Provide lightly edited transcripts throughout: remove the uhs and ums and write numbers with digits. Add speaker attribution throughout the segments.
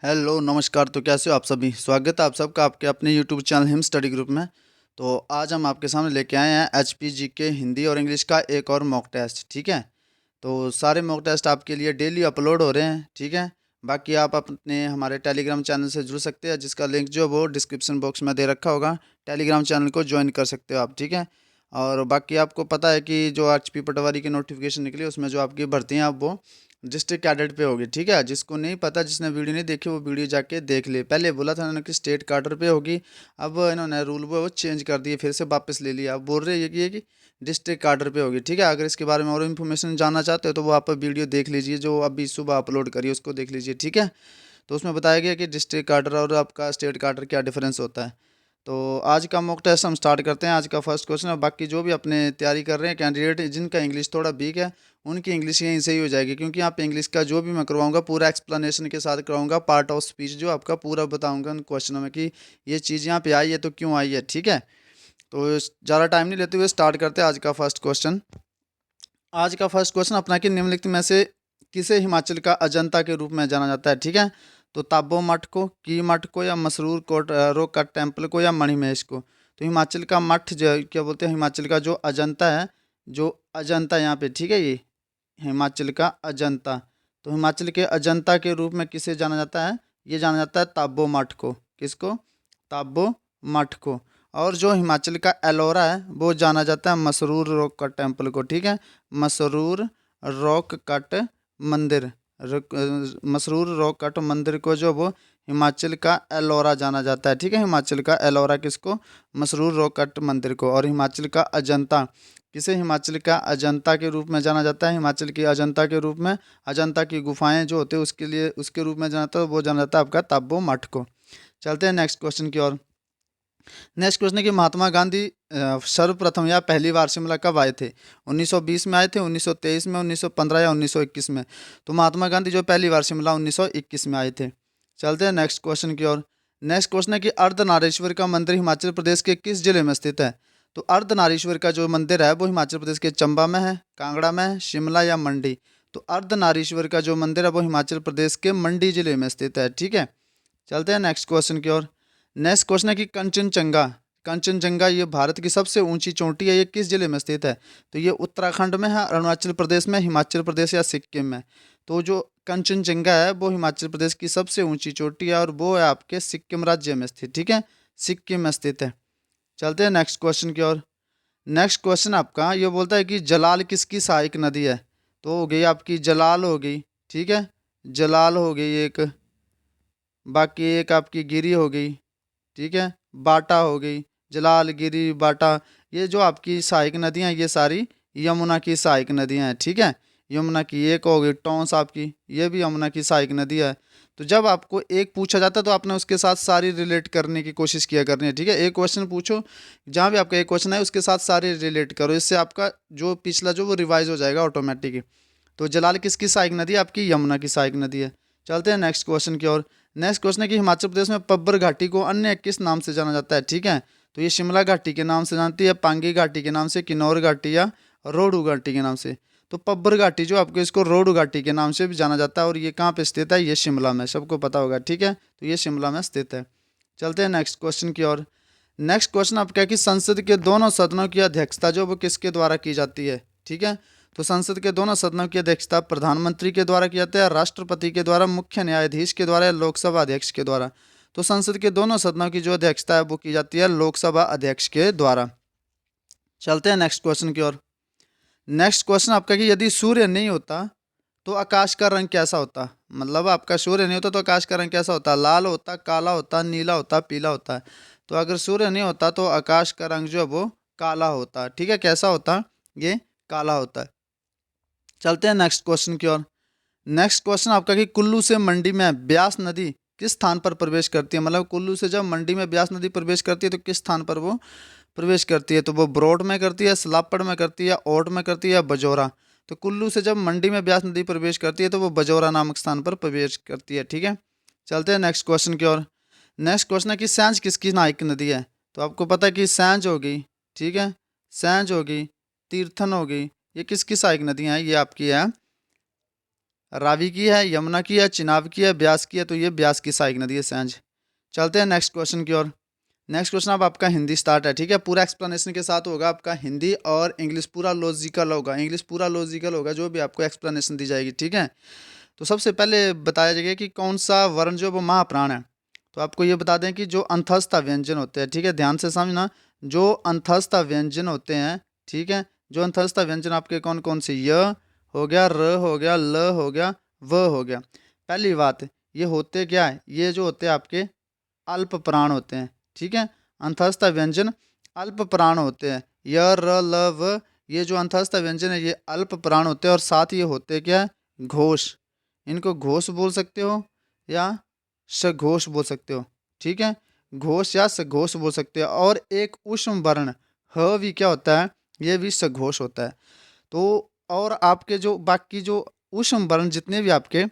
Speaker 1: Hello नमस्कार। तो कैसे हो आप सभी? स्वागत है आप सबका आपके अपने YouTube channel him study group में। तो आज हम आपके सामने लेके आए हैं एचपीजी के हिंदी और इंग्लिश का एक और मॉक टेस्ट। ठीक है, तो सारे मॉक टेस्ट आपके लिए डेली अपलोड हो रहे हैं। ठीक है, बाकी आप अपने हमारे टेलीग्राम चैनल से जुड़ सकते हैं, जिसका लिंक जो है वो डिस्क्रिप्शन बॉक्स में दे रखा होगा। टेलीग्राम चैनल को ज्वाइन कर सकते हो आप। ठीक है, और बाकी आपको पता है कि जो एचपी पटवारी की नोटिफिकेशन निकली उसमें जो आपकी भर्ती हैं आप वो डिस्ट्रिक्ट कैडेट पे होगी। ठीक है, जिसको नहीं पता, जिसने वीडियो नहीं देखी, वो वीडियो जाके देख ले। पहले बोला था उन्होंने कि स्टेट कैडर पे होगी, अब इन्होंने रूल वो चेंज कर दिए, फिर से वापस ले लिया। अब बोल रहे हैं कि डिस्ट्रिक्ट कैडर पे होगी। ठीक है, अगर इसके बारे में और इन्फॉर्मेशन जानना चाहते हो तो वो आप वीडियो देख लीजिए, जो अभी सुबह अपलोड करिए उसको देख लीजिए। ठीक है, तो उसमें बताया गया कि डिस्ट्रिक्ट कैडर और आपका स्टेट कैडर क्या डिफरेंस होता है। तो आज का मॉक टेस्ट हम स्टार्ट करते हैं। आज का फर्स्ट क्वेश्चन है। बाकी जो भी अपने तैयारी कर रहे हैं कैंडिडेट, जिनका इंग्लिश थोड़ा वीक है, उनकी इंग्लिश यहीं से ही हो जाएगी, क्योंकि यहाँ पे इंग्लिश का जो भी मैं करवाऊंगा पूरा एक्सप्लेनेशन के साथ करवाऊंगा। पार्ट ऑफ स्पीच जो आपका पूरा बताऊंगा उन क्वेश्चनों में कि ये चीज़ यहाँ पे आई है तो क्यों आई है। ठीक है, तो ज़्यादा टाइम नहीं लेते हुए स्टार्ट करते हैं आज का फर्स्ट क्वेश्चन। आज का फर्स्ट क्वेश्चन अपना कि निम्नलिखित में से किसे हिमाचल का अजंता के रूप में जाना जाता है। ठीक है, तो ताबो मठ को, की मठ को, या मसरूर कोट रोक का टेम्पल को, या मणिमहेश को। तो हिमाचल का मठ जो क्या बोलते हैं, हिमाचल का जो अजंता है, जो अजंता यहाँ पे, ठीक है, ये हिमाचल का अजंता। तो हिमाचल के अजंता के रूप में किसे जाना जाता है? ये जाना जाता है ताबो मठ को। किसको? ताबो मठ को। और जो हिमाचल का एलोरा है वो जाना जाता है मसरूर रॉक कट टेम्पल को। ठीक है, मसरूर रॉक कट मंदिर, मसरूर रॉक कट मंदिर को जो वो हिमाचल का एलोरा जाना जाता है। ठीक है, हिमाचल का एलोरा किसको? मसरूर रॉक कट मंदिर को। और हिमाचल का अजंता किसे हिमाचल का अजंता के रूप में जाना जाता है? हिमाचल की अजंता के रूप में, अजंता की गुफाएं जो होते हैं उसके लिए उसके रूप में जाना जाता है, वो जाना जाता है आपका ताबो मठ को। चलते हैं नेक्स्ट क्वेश्चन की ओर। नेक्स्ट क्वेश्चन है कि महात्मा गांधी सर्वप्रथम या पहली बार शिमला कब आए थे? 1920 में आए थे, 1923 में, 1915 या 1921 में? तो महात्मा गांधी जो पहली बार शिमला 1921 में आए थे। चलते हैं नेक्स्ट क्वेश्चन की ओर। नेक्स्ट क्वेश्चन है कि अर्धनारीश्वर का मंदिर हिमाचल प्रदेश के किस जिले में स्थित है? तो अर्धनारीश्वर का जो मंदिर है वो हिमाचल प्रदेश के चंबा में है, कांगड़ा में है, शिमला या मंडी? तो अर्धनारीश्वर का जो मंदिर है वो हिमाचल प्रदेश के मंडी जिले में स्थित है। ठीक है, चलते हैं नेक्स्ट क्वेश्चन की ओर। नेक्स्ट क्वेश्चन है कि कंचनजंगा, कंचनजंगा ये भारत की सबसे ऊंची चोटी है, ये किस जिले में स्थित है? तो ये उत्तराखंड में है, अरुणाचल प्रदेश में, हिमाचल प्रदेश या सिक्किम में? तो जो कंचनजंगा है वो हिमाचल प्रदेश की सबसे ऊंची चोटी है और वो है आपके सिक्किम राज्य में स्थित। ठीक है, सिक्किम में स्थित है। चलते हैं नेक्स्ट क्वेश्चन की ओर। नेक्स्ट क्वेश्चन आपका ये बोलता है कि जलाल किसकी सहायक नदी है? तो हो गई आपकी जलाल हो गई, ठीक है, जलाल हो गई एक, बाकी एक आपकी गिरी हो गई, ठीक है, बाटा हो गई, जलाल, गिरी, बाटा। ये जो आपकी सहायक नदियाँ हैं ये सारी यमुना की सहायक नदियाँ हैं। ठीक है, यमुना की एक हो गई टॉन्स आपकी, ये भी यमुना की सहायक नदी है। तो जब आपको एक पूछा जाता है तो आपने उसके साथ सारी रिलेट करने की कोशिश किया करनी है। ठीक है, एक क्वेश्चन पूछो, जहाँ भी आपका एक क्वेश्चन है उसके साथ सारे रिलेट करो, इससे आपका जो पिछला जो वो रिवाइज हो जाएगा ऑटोमेटिक। तो जलाल किसकी सहायक नदी है? आपकी यमुना की सहायक नदी है। चलते हैं नेक्स्ट क्वेश्चन की ओर। नेक्स्ट क्वेश्चन है कि हिमाचल प्रदेश में पब्बर घाटी को अन्य किस नाम से जाना जाता है? ठीक है, तो ये शिमला घाटी के नाम से जानती है, पांगी घाटी के नाम से, किन्नौर घाटी या रोहडू घाटी के नाम से? तो पब्बर घाटी जो आपको इसको रोहडू घाटी के नाम से भी जाना जाता है, और ये कहाँ पे स्थित है? ये शिमला में, सबको पता होगा। ठीक है, तो ये शिमला में स्थित है। चलते हैं नेक्स्ट क्वेश्चन की ओर। नेक्स्ट क्वेश्चन आपका है कि संसद के दोनों सदनों की अध्यक्षता जो वो किसके द्वारा की जाती है? ठीक है, तो संसद के दोनों सदनों की अध्यक्षता प्रधानमंत्री के द्वारा की जाती है, राष्ट्रपति के द्वारा, मुख्य न्यायाधीश के द्वारा या लोकसभा अध्यक्ष के द्वारा? तो संसद के दोनों सदनों की जो अध्यक्षता है वो की जाती है लोकसभा अध्यक्ष के द्वारा। चलते हैं नेक्स्ट क्वेश्चन की ओर। नेक्स्ट क्वेश्चन आपका कि यदि सूर्य नहीं होता तो आकाश का रंग कैसा होता? मतलब आपका सूर्य नहीं होता तो आकाश का रंग कैसा होता? लाल होता, काला होता, नीला होता, पीला होता है? तो अगर सूर्य नहीं होता तो आकाश का रंग जो है वो काला होता। ठीक है, कैसा होता? ये काला होता है। चलते हैं नेक्स्ट क्वेश्चन की ओर। नेक्स्ट क्वेश्चन आपका कि कुल्लू से मंडी में ब्यास नदी किस स्थान पर प्रवेश करती है? मतलब कुल्लू से जब मंडी में ब्यास नदी प्रवेश करती है तो किस स्थान पर वो प्रवेश करती है? तो वो ब्रोड में करती है, सलापड़ में करती है, ओट में करती है या बजौरा? तो कुल्लू से जब मंडी में ब्यास नदी प्रवेश करती है तो वो बजौरा नामक स्थान पर प्रवेश करती है। ठीक है, चलते हैं नेक्स्ट क्वेश्चन की ओर। नेक्स्ट क्वेश्चन है कि सैंज किसकी नायक नदी है? तो आपको पता है कि सैंज होगी, ठीक है, सैंज होगी, तीर्थन होगी, ये किसकी सहायक नदियाँ हैं? ये आपकी है रावी की है, यमुना की है, चिनाब की है, ब्यास की है, तो ये ब्यास की सहायक नदी है सैंज। चलते हैं नेक्स्ट क्वेश्चन की ओर। नेक्स्ट क्वेश्चन अब आपका हिंदी स्टार्ट है, ठीक है, पूरा एक्सप्लेनेशन के साथ होगा आपका, हिंदी और इंग्लिश पूरा लॉजिकल होगा, इंग्लिश पूरा लॉजिकल होगा जो भी आपको एक्सप्लेनेशन दी जाएगी, ठीक है। तो सबसे पहले बताया जाएगा कि कौन सा वर्ण जो वो महाप्राण है। तो आपको ये बता दें कि जो अंतस्थ व्यंजन होते हैं, ठीक है, ध्यान से समझना, जो अंतस्थ व्यंजन होते हैं, ठीक है, जो अंतस्थ व्यंजन आपके कौन कौन से, य हो गया, र हो गया, ल हो गया, व हो गया। पहली बात, ये होते क्या है, ये जो होते हैं आपके अल्प प्राण होते हैं, ठीक है, अंतस्थ व्यंजन अल्प प्राण होते हैं, य र ल व, ये जो अंतस्थ व्यंजन है ये अल्प प्राण होते हैं, और साथ ये होते क्या है, घोष। इनको घोष बोल सकते हो या सघोष बोल सकते हो, ठीक है, घोष या सघोष बोल सकते हो। और एक ऊष्म वर्ण ह भी क्या होता है, ये भी सघोष होता है। तो और आपके जो बाकी जो ऊष्म वर्ण जितने भी आपके,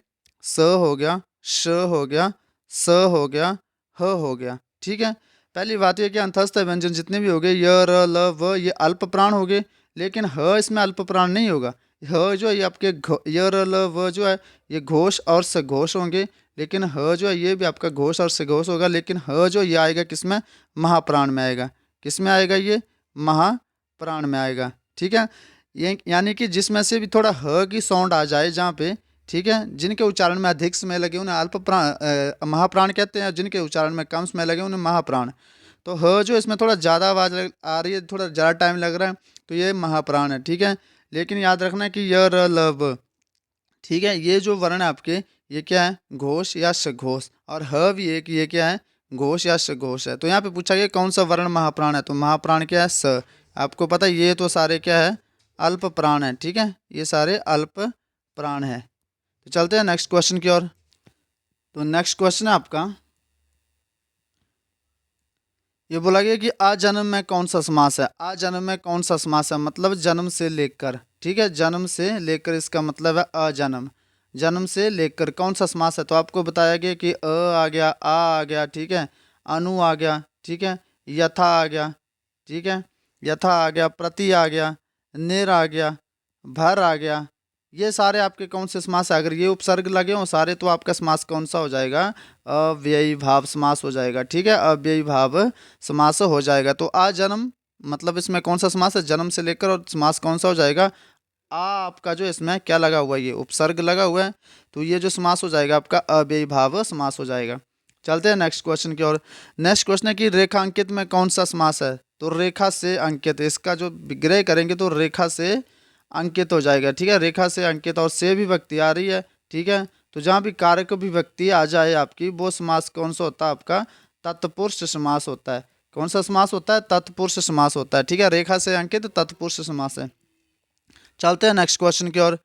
Speaker 1: स हो गया, श हो गया, स हो गया, ह हो गया, ठीक है। पहली बात यह कि अंतस्थ व्यंजन जितने भी हो गए, य र ल व, ये अल्प प्राण हो गए, लेकिन ह इसमें अल्प प्राण नहीं होगा। ह जो है ये आपके य र ल व जो है ये घोष और सघोष होंगे, लेकिन ह जो है ये भी आपका घोष और सघोष होगा, लेकिन ह जो ये आएगा किसमें, महाप्राण में आएगा। किसमें आएगा, ये महाप्राण में आएगा, ठीक है। ये यानी कि जिसमें से भी थोड़ा ह की साउंड आ जाए जहाँ पे, ठीक है, जिनके उच्चारण में अधिक समय लगे उन्हें अल्प प्राण महाप्राण कहते हैं, जिनके उच्चारण में कम समय लगे उन्हें महाप्राण। तो ह जो इसमें थोड़ा ज़्यादा आवाज़ आ रही है, थोड़ा ज़्यादा टाइम लग रहा है, तो ये महाप्राण है, ठीक है। लेकिन याद रखना है कि य र ल व, ठीक है, ये जो वर्ण है आपके, ये क्या है, घोष या सघोष, और ह भी है कि ये क्या है, घोष या सघोष है। तो यहाँ पे पूछा गया कौन सा वर्ण महाप्राण है, तो महाप्राण क्या है, स। आपको पता है ये तो सारे क्या है, अल्प प्राण है, ठीक है, ये सारे अल्प प्राण है। तो चलते हैं नेक्स्ट क्वेश्चन की ओर। तो नेक्स्ट क्वेश्चन है आपका, ये बोला गया कि आ जन्म में कौन सा समास है। आ जन्म में कौन सा समास है, मतलब जन्म से लेकर, ठीक है, जन्म से लेकर इसका मतलब है अजन्म। जन्म से लेकर कौन सा समास है, तो आपको बताया गया कि आ गया, आ गया, ठीक है, अनु आ गया, ठीक है, यथा आ गया, ठीक है, यथा आ गया, प्रति आ गया, निर आ गया, भर आ गया। ये सारे आपके कौन से समास है, अगर ये उपसर्ग लगे हों सारे तो आपका समास कौन सा हो जाएगा, अव्ययी भाव समास हो जाएगा, ठीक है, अव्ययी भाव समास हो जाएगा। तो आ जन्म मतलब इसमें कौन सा समास है, जन्म से लेकर, और समास कौन सा हो जाएगा, आ आपका जो इसमें क्या लगा हुआ है, ये उपसर्ग लगा हुआ है, तो ये जो समास हो जाएगा आपका अव्ययी भाव समास हो जाएगा। चलते हैं नेक्स्ट क्वेश्चन की ओर। नेक्स्ट क्वेश्चन है कि रेखांकित में कौन सा समास है, तो रेखा से अंकित, इसका जो विग्रह करेंगे तो रेखा से अंकित हो जाएगा, ठीक है, रेखा से अंकित, और से विभक्ति आ रही है, ठीक है। तो जहाँ भी कारक विभक्ति आ जाए आपकी, वो समास कौन सा होता है आपका, तत्पुरुष समास होता है। कौन सा समास होता है, तत्पुरुष समास होता है, ठीक है, रेखा से अंकित तत्पुरुष समास है। चलते हैं नेक्स्ट क्वेश्चन की ओर।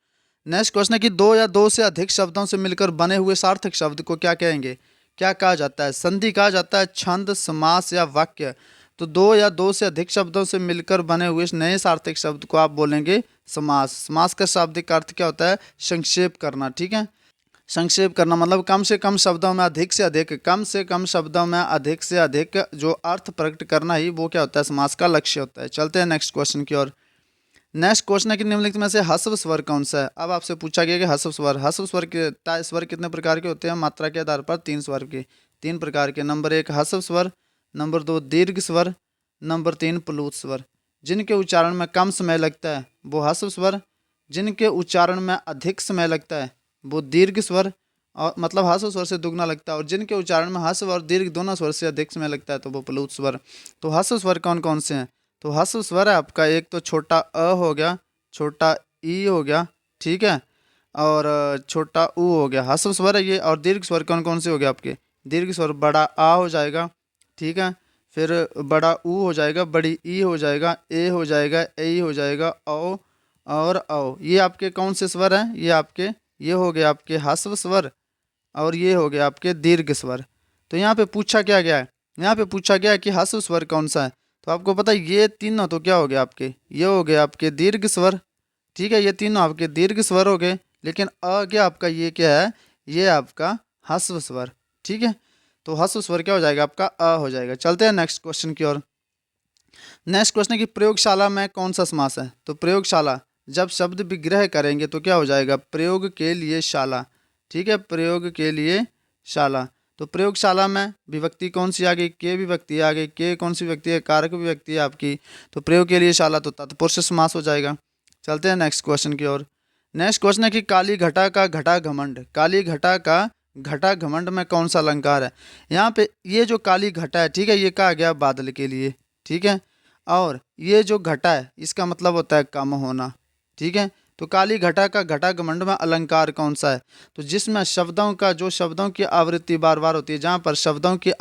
Speaker 1: नेक्स्ट क्वेश्चन है कि दो या दो से अधिक शब्दों से मिलकर बने हुए सार्थक शब्द को क्या कहेंगे, क्या कहा जाता है, संधि कहा जाता है, छंद, समास या वाक्य। तो दो या दो से अधिक शब्दों से मिलकर बने हुए इस नए सार्थक शब्द को आप बोलेंगे समास। समास का शाब्दिक अर्थ क्या होता है, संक्षेप करना, ठीक है, संक्षेप करना मतलब कम से कम शब्दों में अधिक से अधिक, कम से कम शब्दों में अधिक से अधिक जो अर्थ प्रकट करना ही वो क्या होता है, समास का लक्ष्य होता है। चलते हैं नेक्स्ट क्वेश्चन की ओर। नेक्स्ट क्वेश्चन है कि निम्नलिखित में से ह्रस्व स्वर कौन सा है। अब आपसे पूछा गया कि ह्रस्व स्वर के स्वर कितने प्रकार के होते हैं, मात्रा के आधार पर तीन स्वर के, तीन प्रकार के। नंबर एक ह्रस्व स्वर, नंबर दो दीर्घ स्वर, नंबर तीन प्लुत स्वर। जिनके उच्चारण में कम समय लगता है वो ह्रस्व स्वर, जिनके उच्चारण में अधिक समय लगता है वो दीर्घ स्वर, और मतलब ह्रस्व स्वर से दुगना लगता है, और जिनके उच्चारण में ह्रस्व और दीर्घ दोनों स्वर से अधिक समय लगता है तो वो प्लुत स्वर। तो ह्रस्व स्वर कौन कौन से हैं, तो ह्रस्व स्वर है आपका एक तो छोटा अ हो गया, छोटा ई हो गया, ठीक है, और छोटा ऊ हो गया, ह्रस्व स्वर है ये। और दीर्घ स्वर कौन कौन से हो गए आपके, दीर्घ स्वर बड़ा आ हो जाएगा, ठीक है, फिर बड़ा ऊ हो जाएगा, बड़ी ई हो जाएगा, ए हो जाएगा, ए हो जाएगा, औ और औ। ये आपके कौन से स्वर हैं, ये आपके, ये हो गए आपके ह्रस्व स्वर, और ये हो गया आपके दीर्घ स्वर। तो यहाँ पे पूछा क्या गया है, यहाँ पे पूछा गया है कि ह्रस्व स्वर कौन सा है। तो आपको पता है ये तीनों तो क्या हो गया आपके, ये हो गए आपके दीर्घ स्वर, ठीक है, ये तीनों आपके दीर्घ स्वर हो गए। लेकिन अ क्या आपका, ये क्या है, ये आपका ह्रस्व स्वर, ठीक है। तो ह्रस्व स्वर क्या हो जाएगा आपका, अ हो जाएगा। चलते हैं नेक्स्ट क्वेश्चन की ओर। नेक्स्ट क्वेश्चन है कि प्रयोगशाला में कौन सा समास है, तो प्रयोगशाला जब शब्द विग्रह करेंगे तो क्या हो जाएगा, प्रयोग के लिए शाला। ठीक है, प्रयोग के लिए शाला। तो प्रयोगशाला में विभक्ति कौन सी आ गई, के विभक्ति आ गई। के कौन सी विभक्ति है, कारक विभक्ति है आपकी। तो प्रयोग के लिए शाला तो तत्पुरुष समास हो जाएगा। चलते हैं नेक्स्ट क्वेश्चन की ओर। नेक्स्ट क्वेश्चन है कि काली घटा का घटा घमंड, काली घटा का घटा घमंड में कौन सा अलंकार है। यहाँ पे ये जो काली घटा है, ठीक है, ये कहा गया बादल के लिए। ठीक है, और ये जो घटा है इसका मतलब होता है कम होना। ठीक है, तो काली घटा का घटा घमंड में अलंकार कौन सा है, तो जिसमें शब्दों का जो शब्दों की आवृत्ति बार बार होती है, जहाँ पर शब्दों की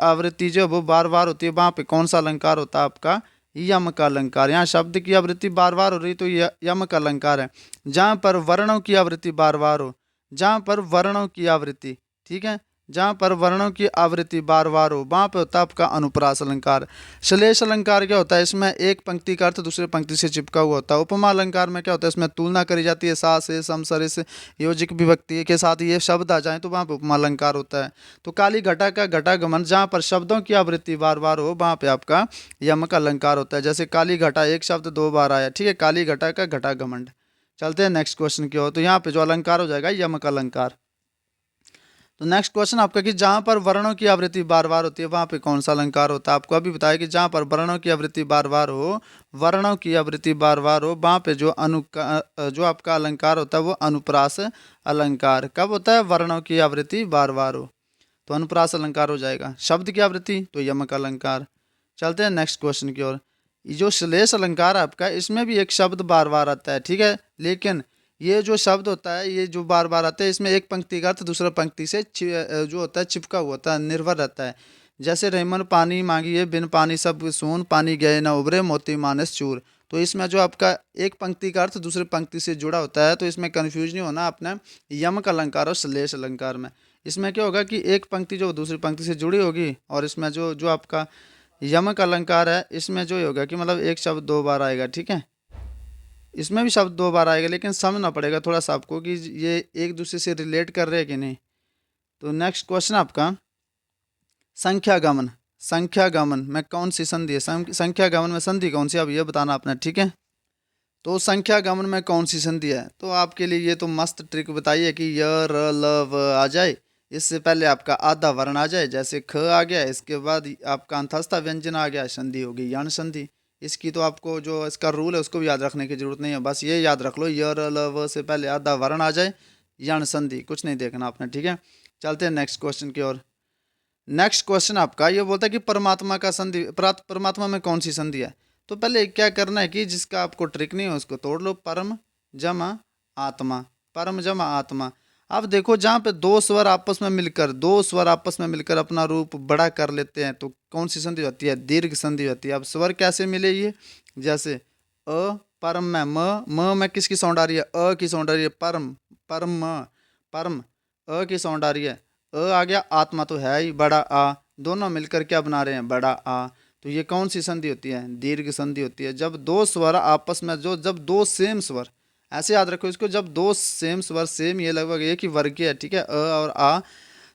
Speaker 1: आवृत्ति जो वो बार बार होती है, वहाँ पे कौन सा अलंकार होता है आपका, यम का अलंकार। यहाँ शब्द की आवृत्ति बार बार हो रही तो यम का अलंकार है। जहाँ पर वर्णों की आवृत्ति बार बार हो, जहाँ पर वर्णों की आवृत्ति, ठीक है, जहाँ पर वर्णों की आवृत्ति बार बार हो, वहाँ पे होता है आपका अनुप्रास अलंकार। श्लेष अलंकार क्या होता है, इसमें एक पंक्ति का अर्थ दूसरे पंक्ति से चिपका हुआ होता है। उपमा अलंकार में क्या होता है, इसमें तुलना करी जाती है सा से, सम सरिस योजिक विभक्ति के साथ ये शब्द आ जाए तो वहाँ पे उपमा अलंकार होता है। तो काली घटा का घटा गमन, जहाँ पर शब्दों की आवृत्ति बार बार हो, वहाँ पे आपका यमक अलंकार होता है। जैसे काली घटा एक शब्द दो बार आया, ठीक है, काली घटा का घटा घमंड। चलते हैं नेक्स्ट क्वेश्चन की ओर। तो यहाँ पे जो अलंकार हो जाएगा यमक अलंकार। तो नेक्स्ट क्वेश्चन आपका कि जहाँ पर वर्णों की आवृत्ति बार बार होती है वहाँ पे कौन सा अलंकार होता है। आपको अभी बताया कि जहाँ पर वर्णों की आवृत्ति बार बार हो, वर्णों की आवृत्ति बार बार हो, वहाँ पे जो आपका अलंकार होता है वो अनुप्रास अलंकार। कब होता है, वर्णों की आवृत्ति बार बार हो, तो अनुप्रास अलंकार हो जाएगा। शब्द की आवृत्ति तो यमक अलंकार। चलते हैं नेक्स्ट क्वेश्चन की ओर। जो श्लेष अलंकार आपका, इसमें भी एक शब्द बार बार आता है, ठीक है, लेकिन ये जो शब्द होता है, ये जो बार बार आता है, इसमें एक पंक्ति का अर्थ दूसरा पंक्ति से जो होता है चिपका हुआ होता है, निर्भर रहता है। जैसे रहीमन पानी मांगिए बिन पानी सब सून, पानी गए न उभरे मोती मानस चूर। तो इसमें जो आपका एक पंक्ति का अर्थ दूसरे पंक्ति से जुड़ा होता है, तो इसमें कन्फ्यूज नहीं होना अपने यमक अलंकार और श्लेष अलंकार में। इसमें क्या होगा कि एक पंक्ति जो दूसरी पंक्ति से जुड़ी होगी, और इसमें जो जो आपका यमक अलंकार है, इसमें जो होगा कि मतलब एक शब्द दो बार आएगा। ठीक है, इसमें भी शब्द दो बार आएगा, लेकिन समझना पड़ेगा थोड़ा सा आपको कि ये एक दूसरे से रिलेट कर रहे हैं कि नहीं। तो नेक्स्ट क्वेश्चन आपका संख्या गमन, संख्या गमन में कौन सी संधि है, संख्या गमन में संधि कौन सी, अब ये बताना आपने। ठीक है, तो संख्या गमन में कौन सी संधि है, तो आपके लिए ये तो मस्त ट्रिक बताइए कि य र ल व आ जाए, इससे पहले आपका आधा वर्ण आ जाए, जैसे ख आ गया, इसके बाद आपका अंतस्था व्यंजन आ गया, संधि होगी यण संधि। इसकी तो आपको जो इसका रूल है उसको भी याद रखने की जरूरत नहीं है, बस ये याद रख लो य र ल व से पहले आधा वर्ण आ जाए, यण संधि, कुछ नहीं देखना आपने। ठीक है, चलते हैं नेक्स्ट क्वेश्चन की ओर। नेक्स्ट क्वेश्चन आपका ये बोलता है कि परमात्मा का संधि, परमात्मा में कौन सी संधि है। तो पहले क्या करना है कि जिसका आपको ट्रिक नहीं है उसको तोड़ लो, परम जमा आत्मा, परम जमा आत्मा। अब देखो जहाँ पे दो स्वर आपस में मिलकर अपना रूप बड़ा कर लेते हैं, तो कौन सी संधि होती है, दीर्घ संधि होती है। अब स्वर कैसे मिले ये, जैसे अ परम में म में किसकी साउंड आ रही है, अ की साउंड आ रही है, परम परम परम अ की साउंड आ रही है, अ आ गया, आत्मा तो है ही बड़ा आ, दोनों मिलकर क्या बना रहे हैं, बड़ा आ। तो ये कौन सी संधि होती है, दीर्घ संधि होती है। जब दो स्वर आपस में जब दो सेम स्वर, ऐसे याद रखो इसको, जब दो सेम स्वर, सेम ये लगभग एक ही वर्ग के है, ठीक है, अ और आ,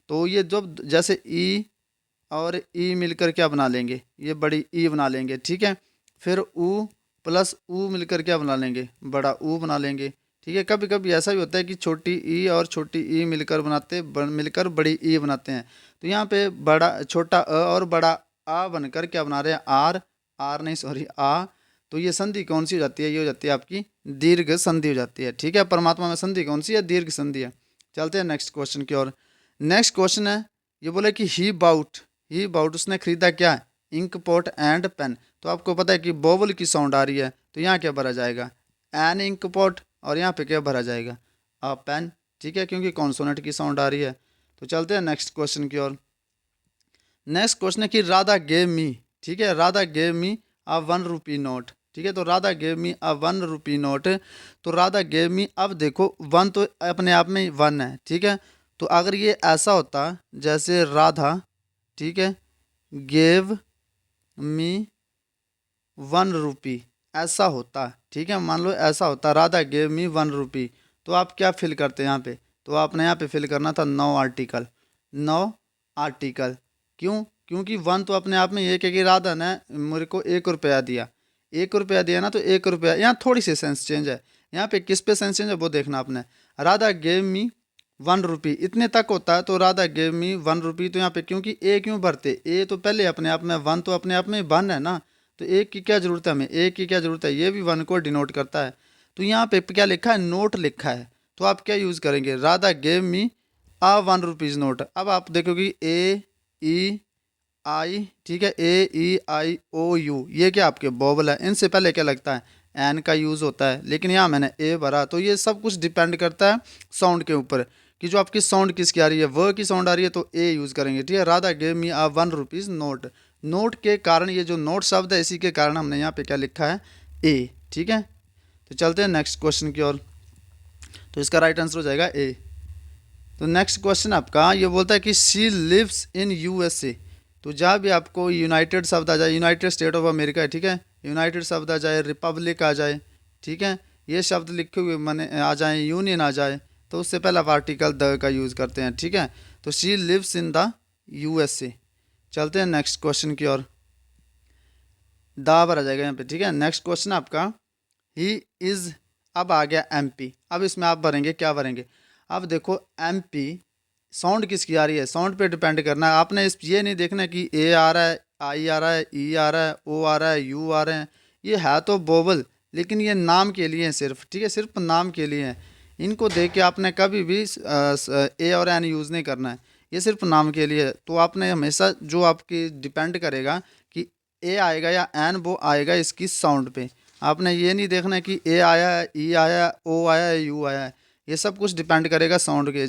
Speaker 1: तो ये जब जैसे ई और ई मिलकर क्या बना लेंगे, ये बड़ी ई बना लेंगे। ठीक है, फिर ऊ प्लस ऊ मिलकर क्या बना लेंगे, बड़ा ऊ बना लेंगे। ठीक है, कभी कभी ऐसा भी होता है कि छोटी ई और छोटी ई मिलकर मिलकर बड़ी ई बनाते हैं। तो यहाँ पे बड़ा छोटा अ और बड़ा आ बनकर क्या बना रहे हैं, आर, आर नहीं सॉरी आ। तो ये संधि कौन सी हो जाती है, ये हो जाती है आपकी दीर्घ संधि हो जाती है। ठीक है, परमात्मा में संधि कौन सी है, दीर्घ संधि है। चलते हैं नेक्स्ट क्वेश्चन की ओर। नेक्स्ट क्वेश्चन है, ये बोले कि ही बाउट उसने खरीदा क्या, इंक पॉट एंड पेन। तो आपको पता है कि बोवल की साउंड आ रही है, तो यहाँ क्या भरा जाएगा, एन इंक पॉट, और यहाँ पे क्या भरा जाएगा, अ पेन। ठीक है, क्योंकि कॉन्सोनेंट की साउंड आ रही है। तो चलते हैं नेक्स्ट क्वेश्चन की ओर। नेक्स्ट क्वेश्चन है कि राधा गेव मी, ठीक है, राधा गेव मी अ 1 रुपी नोट। ठीक है, तो राधा गेव मी अ 1 रुपी नोट। तो राधा गेव मी, अब देखो वन तो अपने आप में वन है, ठीक है, तो अगर ये ऐसा होता जैसे राधा, ठीक है, गेव मी 1 रुपी, ऐसा होता, ठीक है, मान लो ऐसा होता, राधा गेव मी 1 रुपी, तो आप क्या फिल करते हैं यहाँ पे, तो आपने यहाँ पे फिल करना था नो आर्टिकल, नो आर्टिकल। क्यों, क्योंकि वन तो अपने आप में ये कि राधा ने मेरे को 1 रुपया दिया, ₹1 दिया ना, तो ₹1 यहाँ थोड़ी सी सेंस चेंज है। यहाँ पे किस पे सेंस चेंज है वो देखना आपने। राधा गेव मी ₹1 इतने तक होता है, तो राधा गेव मी ₹1। तो यहाँ पे क्योंकि ए क्यों भरते, ए तो पहले अपने आप में, वन तो अपने आप में वन है ना, तो एक की क्या जरूरत है हमें, एक की क्या जरूरत है, ये भी वन को डिनोट करता है। तो यहाँ पे क्या लिखा है, नोट लिखा है, तो आप क्या यूज़ करेंगे, राधा गेव मी आ ₹1 नोट। अब आप देखोगे ए ई आई, ठीक है, AEIOU, ये क्या आपके वोवल है, इनसे पहले क्या लगता है, एन का यूज़ होता है, लेकिन यहाँ मैंने ए भरा। तो ये सब कुछ डिपेंड करता है साउंड के ऊपर, कि जो आपकी साउंड किसकी आ रही है, व की साउंड आ रही है तो ए यूज़ करेंगे, ठीक है। राधा गेव मी आ ₹1 नोट, नोट के कारण, ये जो नोट शब्द है इसी के कारण हमने यहाँ पे क्या लिखा है, ए, ठीक है। तो चलते हैं नेक्स्ट क्वेश्चन की ओर। तो इसका राइट आंसर हो जाएगा ए। तो नेक्स्ट क्वेश्चन आपका ये बोलता है कि शी लिव्स इन USA। तो जहाँ भी आपको यूनाइटेड शब्द आ जाए, यूनाइटेड स्टेट ऑफ अमेरिका है, ठीक है, यूनाइटेड शब्द आ जाए, रिपब्लिक आ जाए, ठीक है, ये शब्द लिखे हुए मैंने आ जाए, यूनियन आ जाए, तो उससे पहले आप आर्टिकल द का यूज़ करते हैं, ठीक है। तो she lives in the USA। चलते हैं नेक्स्ट क्वेश्चन की ओर। दा पर आ जाएगा यहाँ पे, ठीक है। नेक्स्ट क्वेश्चन आपका ही इज़, अब आ गया MP। अब इसमें आप भरेंगे, क्या भरेंगे, अब देखो MP साउंड किसकी आ रही है, साउंड पे डिपेंड करना है आपने। इस ये नहीं देखना कि ए आ रहा है, आई आ रहा है, ई आ रहा है, ओ आ रहा है, यू आ रहे हैं, ये है तो बोबल, लेकिन ये नाम के लिए हैं सिर्फ, ठीक है, सिर्फ नाम के लिए हैं। इनको देख के आपने कभी भी ए और एन यूज़ नहीं करना है, ये सिर्फ नाम के लिए है। तो आपने हमेशा जो आपकी डिपेंड करेगा कि ए आएगा या एन, वो आएगा इसकी साउंड पे। आपने ये नहीं देखना है कि ए आया है, ई आया है, ओ आया है, यू आया है, ये सब कुछ डिपेंड करेगा साउंड के,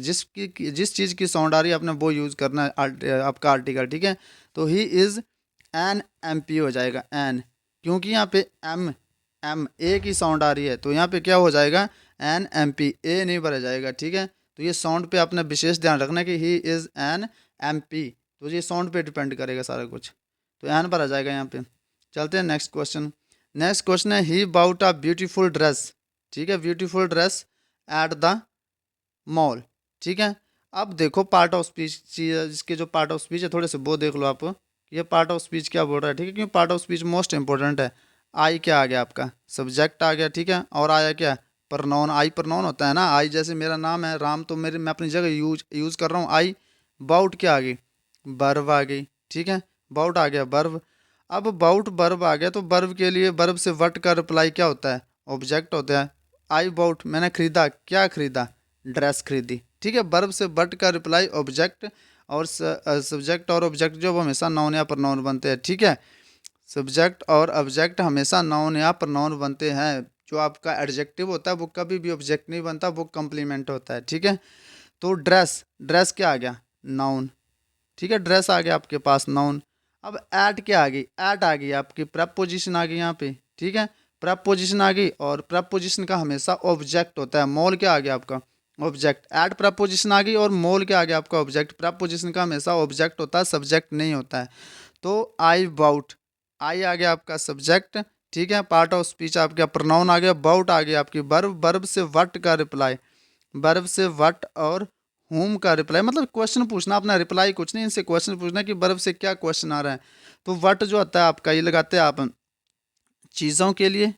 Speaker 1: जिस चीज़ की साउंड आ रही है आपने वो यूज़ करना है आपका आर्टिकल, ठीक है। तो ही इज़ एन MP हो जाएगा, एन, क्योंकि यहाँ पे एम एम ए की साउंड आ रही है, तो यहाँ पे क्या हो जाएगा, एन MP, ए नहीं भरा जाएगा, ठीक है। तो ये साउंड पे आपने विशेष ध्यान रखना है कि ही इज़ एन MP, तो ये साउंड पे डिपेंड करेगा सारा कुछ, तो एन भरा जाएगा यहाँ पे। चलते हैं नेक्स्ट क्वेश्चन। नेक्स्ट क्वेश्चन है ही बाउट अ ब्यूटीफुल ड्रेस, ठीक है, beautiful dress at the mall, ठीक है। अब देखो पार्ट ऑफ स्पीच, इसके जो पार्ट ऑफ स्पीच है थोड़े से वो देख लो आप, ये पार्ट ऑफ स्पीच क्या बोल रहा है, ठीक है, क्योंकि part of speech most important है। आई क्या आ गया आपका, सब्जेक्ट आ गया, ठीक है, और आया क्या, प्रनाउन। आई प्रनाउन होता है ना, आई जैसे मेरा नाम है राम, तो मेरे मैं अपनी जगह यूज कर रहा हूँ आई। बाउट क्या आ गई, वर्ब आ गई, ठीक है, बाउट आ गया वर्ब। अब बाउट वर्ब आ गया, तो वर्ब के लिए वर्ब से वट का रिप्लाई क्या होता है, ऑब्जेक्ट होता है। आई बाउट, मैंने खरीदा, क्या खरीदा, ड्रेस खरीदी, ठीक है। वर्ब से बट का रिप्लाई ऑब्जेक्ट, और सब्जेक्ट और ऑब्जेक्ट जो वो हमेशा नाउन या प्रोनाउन बनते हैं, ठीक है। सब्जेक्ट और ऑब्जेक्ट हमेशा नाउन या प्रोनाउन बनते हैं। जो आपका एडजेक्टिव होता है वो कभी भी ऑब्जेक्ट नहीं बनता, वो कम्प्लीमेंट होता है, ठीक है। तो ड्रेस, ड्रेस क्या आ गया, नाउन, ठीक है, ड्रेस आ गया आपके पास नाउन। अब एट क्या आ गई, एट आ गई आपकी प्रपोजिशन आ गई यहाँ पे, ठीक है, प्रपोजिशन आ गई, और प्रपोजिशन का हमेशा ऑब्जेक्ट होता है। मोल क्या आ गया आपका, ऑब्जेक्ट। एट प्रपोजिशन आ गई और मोल क्या आ गया आपका, ऑब्जेक्ट। प्रपोजिशन का हमेशा ऑब्जेक्ट होता है, सब्जेक्ट नहीं होता है। तो आई बाउट, आई आ गया आपका सब्जेक्ट, ठीक है, पार्ट ऑफ स्पीच आपका प्रोनाउन आ गया, बाउट आ गया आपकी वर्ब, वर्ब से वट का रिप्लाई, वर्ब से वट और हुम का रिप्लाई, मतलब क्वेश्चन पूछना अपना, रिप्लाई कुछ नहीं, इनसे क्वेश्चन पूछना कि वर्ब से क्या क्वेश्चन आ रहा है। तो वट जो आता है आपका, ये लगाते हैं आप चीज़ों के लिए,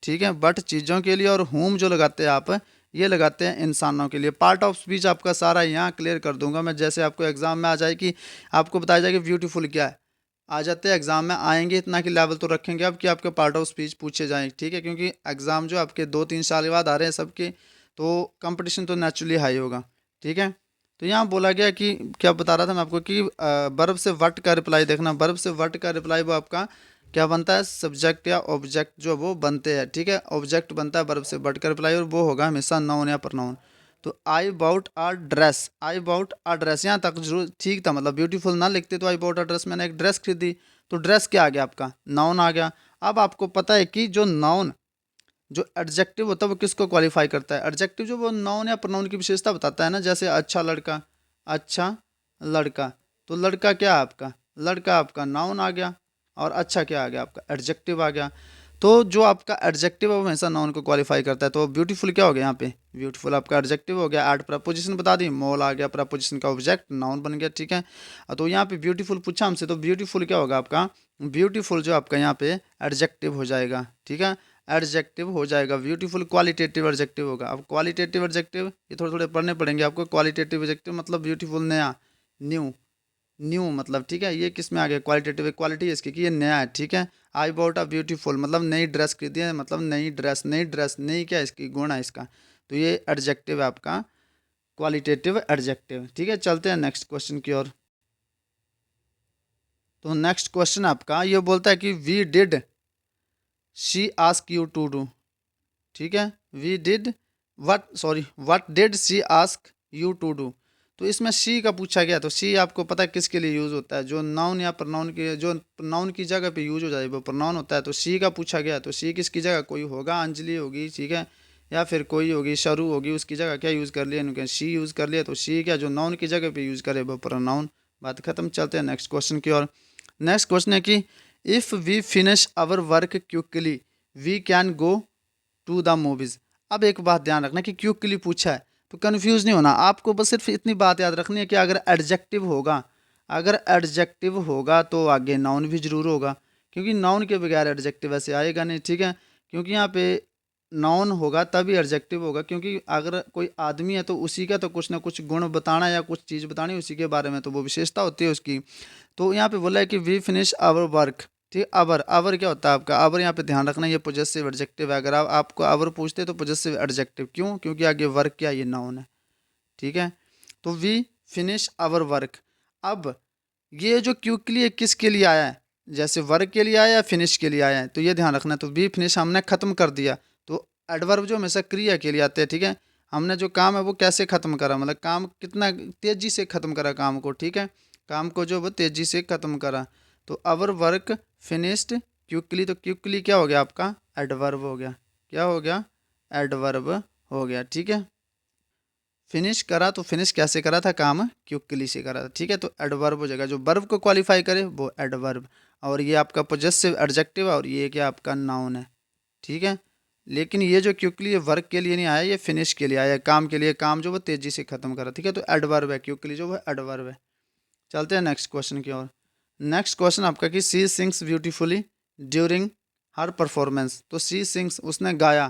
Speaker 1: ठीक है, बट चीज़ों के लिए, और होम जो लगाते हैं आप, ये लगाते हैं इंसानों के लिए। पार्ट ऑफ स्पीच आपका सारा यहाँ क्लियर कर दूंगा मैं, जैसे आपको एग्जाम में आ जाए कि आपको बताया जाए कि ब्यूटीफुल क्या है, आ जाते हैं एग्जाम में, आएंगे इतना कि लेवल तो रखेंगे अब कि आपके पार्ट ऑफ स्पीच पूछे जाएँ, ठीक है, क्योंकि एग्ज़ाम जो आपके 2-3 साल के बाद आ रहे हैं सबके, तो कंपटीशन तो नेचुरली हाई होगा, ठीक है। तो यहाँ बोला गया कि क्या बता रहा था मैं आपको कि वर्ब से वट का रिप्लाई देखना, वर्ब से वट का रिप्लाई वो आपका क्या बनता है, सब्जेक्ट या ऑब्जेक्ट जो वो बनते हैं, ठीक है, ऑब्जेक्ट बनता है वर्ब से बट का रिप्लाई, और वो होगा हमेशा नाउन या प्रोनाउन। तो I bought a dress, I bought a dress, यहाँ तक जरूर ठीक था, मतलब ब्यूटीफुल ना लिखते तो आई बाउट आ ड्रेस, मैंने एक ड्रेस खरीदी, तो ड्रेस क्या आ गया आपका, नाउन आ गया। अब आपको पता है कि जो नाउन, जो एडजेक्टिव होता है वो किसको क्वालिफाई करता है, एडजेक्टिव जो वो नाउन या प्रोनाउन की विशेषता बताता है ना, जैसे अच्छा लड़का, अच्छा लड़का, तो लड़का क्या है आपका, लड़का आपका नाउन आ गया, और अच्छा क्या आ गया आपका, एडजेक्टिव आ गया। तो जो आपका एडजेक्टिव है वो हमेशा नाउन को क्वालिफाई करता है। तो ब्यूटीफुल क्या हो गया यहाँ पे, ब्यूटीफुल आपका एडजेक्टिव हो गया। ऐड प्रपोजिशन बता दी, मॉल आ गया प्रपोजिशन का ऑब्जेक्ट, नाउन बन गया, ठीक है। तो यहाँ पे ब्यूटीफुल पूछा हमसे, तो ब्यूटीफुल क्या होगा आपका, ब्यूटीफुल जो आपका यहाँ पे एडजेक्टिव हो जाएगा, ठीक है, एडजेक्टिव हो जाएगा। ब्यूटीफुल क्वालिटेटिव एडजेक्टिव होगा। अब क्वालिटेटिव एडजेक्टिव ये थोड़े थोड़े पढ़ने पड़ेंगे आपको। क्वालिटेटिव एडजेक्टिव मतलब ब्यूटीफुल नया, न्यू, न्यू मतलब, ठीक है, ये किस में आ गया, क्वालिटेटिव, क्वालिटी इसकी कि ये नया है, ठीक है। आई बॉट अ ब्यूटीफुल मतलब नई ड्रेस खरीदी है, मतलब नई ड्रेस, नई ड्रेस, नई क्या इसकी, गुण है इसका। तो ये एडजेक्टिव है आपका क्वालिटेटिव एडजेक्टिव, ठीक है। चलते हैं नेक्स्ट क्वेश्चन की ओर। तो नेक्स्ट क्वेश्चन आपका ये बोलता है कि we did she ask you to do, ठीक है, we did what did she ask you to do. तो इसमें शी का पूछा गया, तो शी आपको पता है किसके लिए यूज़ होता है, जो नाउन या प्रोनाउन की, जो प्रोनाउन की जगह पे यूज हो जाए वो प्रोनाउन होता है। तो शी का पूछा गया, तो शी किसकी जगह, कोई होगा, अंजलि होगी, ठीक है, या फिर कोई होगी, शरू होगी, उसकी जगह क्या यूज़ कर लिया इन्होंने, शी यूज़ कर लिया। तो शी क्या जो नाउन की जगह पे यूज़ करे वो प्रोनाउन, बात खत्म। चलते हैं नेक्स्ट क्वेश्चन की ओर। नेक्स्ट क्वेश्चन है कि if we finish our work quickly we can go to the movies. अब एक बात ध्यान रखना कि क्विकली पूछा है तो कंफ्यूज नहीं होना आपको, बस सिर्फ इतनी बात याद रखनी है कि अगर एडजेक्टिव होगा, अगर एडजेक्टिव होगा तो आगे नाउन भी जरूर होगा, क्योंकि नाउन के बगैर एडजेक्टिव ऐसे आएगा नहीं, ठीक है। क्योंकि यहाँ पे नाउन होगा तभी एडजेक्टिव होगा, क्योंकि अगर कोई आदमी है तो उसी का तो कुछ ना कुछ गुण बताना या कुछ चीज़ बतानी उसी के बारे में, तो वो विशेषता होती है उसकी। तो यहाँ पे बोला है कि वी फिनिश आवर वर्क, ठीक। अवर, अवर क्या होता है आपका, अवर यहाँ पे ध्यान रखना ये पॉजेसिव एडजेक्टिव है। अगर आपको अवर पूछते तो पॉजेसिव एडजेक्टिव, क्यों, क्योंकि आगे वर्क क्या, ये नाउन है, ठीक है। तो वी फिनिश आवर वर्क। अब ये जो क्विकली है किसके लिए आया है, जैसे वर्क के लिए आया या फिनिश के लिए आया है, तो ये ध्यान रखना। तो वी फिनिश हमने खत्म कर दिया, तो एडवर्ब जो हमेशा क्रिया के लिए आते हैं, ठीक है। हमने जो काम है वो कैसे खत्म करा, मतलब काम कितना तेजी से खत्म करा काम को, ठीक है, काम को जो वो तेजी से खत्म करा। तो आवर वर्क फिनिश्ड क्विकली, तो क्विकली क्या हो गया आपका, एडवर्ब हो गया, क्या हो गया, एडवर्ब हो गया, ठीक है। फिनिश करा तो फिनिश कैसे करा था, काम क्विकली से करा था, ठीक है। तो एडवर्ब हो जाएगा, जो वर्ब को क्वालिफाई करे वो एडवर्ब, और ये आपका पॉजेसिव एडजेक्टिव है, और ये क्या आपका नाउन है, ठीक है। लेकिन ये जो क्विकली है वर्क के लिए नहीं आया, ये फिनिश के लिए आया, काम के लिए, काम जो वो तेजी से खत्म करा, ठीक है। तो एडवर्ब है, क्विकली जो वो एडवर्ब है। चलते हैं नेक्स्ट क्वेश्चन की ओर। नेक्स्ट क्वेश्चन आपका कि she sings beautifully during her performance. तो सी सिंग्स उसने गाया,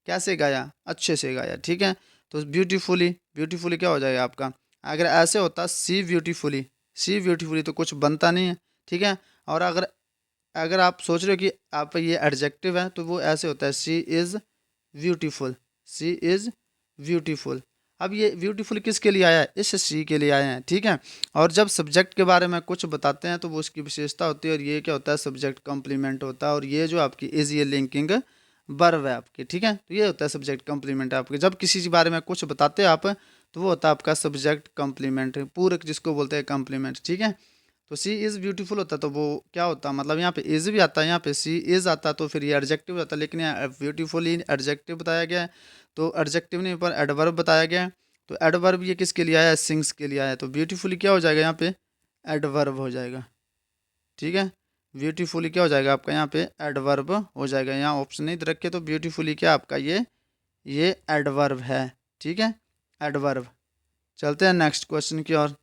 Speaker 1: कैसे गाया, अच्छे से गाया, ठीक है। तो ब्यूटीफुली, ब्यूटीफुली क्या हो जाएगा आपका, अगर ऐसे होता सी ब्यूटीफुली, सी ब्यूटीफुली तो कुछ बनता नहीं है, ठीक है। और अगर अगर आप सोच रहे हो कि आप ये एडजेक्टिव है तो वो ऐसे होता है she is beautiful, she is beautiful. अब ये ब्यूटीफुल किसके लिए आया है, इस सी के लिए आए हैं, ठीक है। और जब सब्जेक्ट के बारे में कुछ बताते हैं तो वो उसकी विशेषता होती है, और ये क्या होता है, सब्जेक्ट कॉम्प्लीमेंट होता है, और ये जो आपकी इज़ ये लिंकिंग वर्ब है आपकी, ठीक है। तो ये होता है सब्जेक्ट कॉम्प्लीमेंट आपके, जब किसी के बारे में कुछ बताते हैं आप तो वो होता है आपका सब्जेक्ट कॉम्प्लीमेंट, पूरक जिसको बोलते हैं कॉम्प्लीमेंट, ठीक है। तो सी इज़ ब्यूटीफुल होता तो वो क्या होता, मतलब यहाँ पे इज़ भी आता है, यहाँ पे सी इज़ आता तो फिर ये एडजेक्टिव आता, लेकिन यहाँ ब्यूटीफुल ही एडजेक्टिव बताया गया है, तो एडजेक्टिव नहीं पर एडवर्ब बताया गया है। तो एडवर्ब ये किसके लिए आया है, सिंग्स के लिए आया है, तो ब्यूटीफुली क्या हो जाएगा यहाँ पे, एडवर्ब हो जाएगा, ठीक है। ब्यूटीफुली क्या हो जाएगा आपका यहाँ पे, एडवर्ब हो जाएगा। यहाँ ऑप्शन नहीं दे रखे, तो ब्यूटीफुली क्या आपका ये एडवर्ब है, ठीक है, एडवर्ब। चलते हैं नेक्स्ट क्वेश्चन की ओर।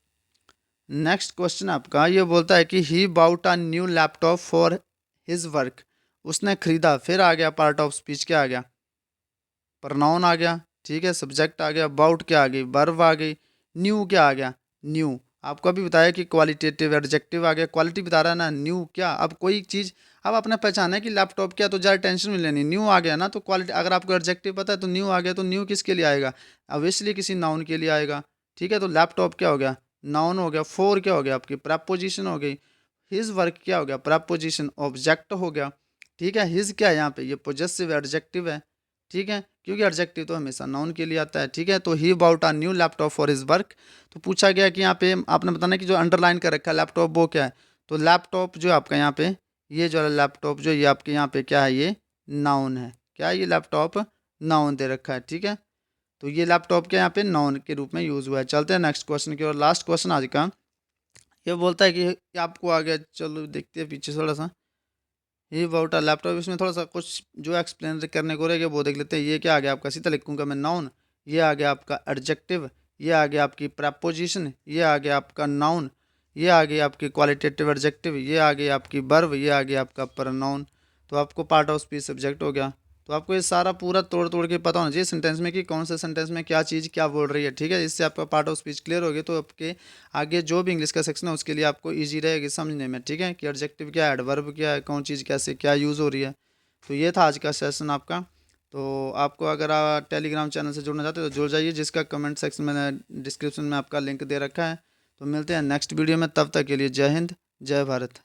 Speaker 1: नेक्स्ट क्वेश्चन आपका ये बोलता है कि he bought a new laptop for his work. उसने खरीदा, फिर आ गया पार्ट ऑफ स्पीच, क्या आ गया, प्रोनाउन आ गया, ठीक है, सब्जेक्ट आ गया, बाउट क्या आ गई, वर्ब आ गई, न्यू क्या आ गया, न्यू। आपको अभी बताया कि क्वालिटेटिव एडजेक्टिव आ गया, क्वालिटी बता रहा है ना, न्यू क्या, अब कोई चीज़ अब आपने पहचाना है कि लैपटॉप क्या, तो ज़्यादा टेंशन नहीं लेनी, न्यू आ गया ना, तो क्वालिटी, अगर आपको एडजेक्टिव पता है तो न्यू आ गया, तो न्यू किसके लिए आएगा, ऑब्वियसली किसी नाउन के लिए आएगा, ठीक है। तो लैपटॉप क्या हो गया, नाउन हो गया। फोर क्या हो गया आपकी, प्रपोजिशन हो गई। हिज वर्क क्या हो गया, प्रपोजिशन, ऑब्जेक्ट हो गया, ठीक है। हिज क्या है यहाँ पे, ये पॉजेसिव एडजेक्टिव है, ठीक है, क्योंकि एडजेक्टिव तो हमेशा नाउन के लिए आता है, ठीक है। तो he bought a new laptop for his work. तो पूछा गया कि यहाँ पे आपने बताना कि जो अंडरलाइन कर रखा है लैपटॉप वो क्या है, तो लैपटॉप जो आपका यहाँ पे, ये जो लैपटॉप जो ये आपके यहाँ पे क्या है, ये नाउन है, क्या है, ये लैपटॉप नाउन दे रखा है, ठीक है। तो ये लैपटॉप के यहाँ पे नाउन के रूप में यूज़ हुआ है। चलते हैं नेक्स्ट क्वेश्चन की और लास्ट क्वेश्चन आज का, ये बोलता है कि आपको आ गया, चलो देखते हैं पीछे थोड़ा सा। ही वाउट अ लैपटॉप। इसमें थोड़ा सा कुछ जो एक्सप्लेन करने को रहेगा वो देख लेते हैं। ये क्या आ गया आपका, सीधा लिखूंगा मैं, नाउन। ये आ गया आपका एडजेक्टिव। ये आ गया आपकी प्रपोजिशन। ये आ गया आपका नाउन। ये आ गई आपकी क्वालिटेटिव एडजेक्टिव। ये आ गई आपकी वर्ब। ये आ गया आपका प्रोनाउन। तो आपको पार्ट ऑफ स्पीच सब्जेक्ट हो गया। तो आपको ये सारा पूरा तोड़ तोड़ के पता होना चाहिए सेंटेंस में कि कौन से सेंटेंस में क्या चीज़ क्या बोल रही है, ठीक है। इससे आपका पार्ट ऑफ स्पीच क्लियर हो गया, तो आपके आगे जो भी इंग्लिश का सेक्शन है उसके लिए आपको इजी रहेगी समझने में, ठीक है, कि एडजेक्टिव क्या है, एडवर्ब क्या है, कौन चीज़ कैसे क्या यूज़ हो रही है। तो ये था आज का सेशन आपका। तो आपको अगर आप टेलीग्राम चैनल से जुड़ना चाहते हो तो जुड़ जाइए, जिसका कमेंट सेक्शन में डिस्क्रिप्शन में आपका लिंक दे रखा है। तो मिलते हैं नेक्स्ट वीडियो में, तब तक के लिए जय हिंद जय भारत।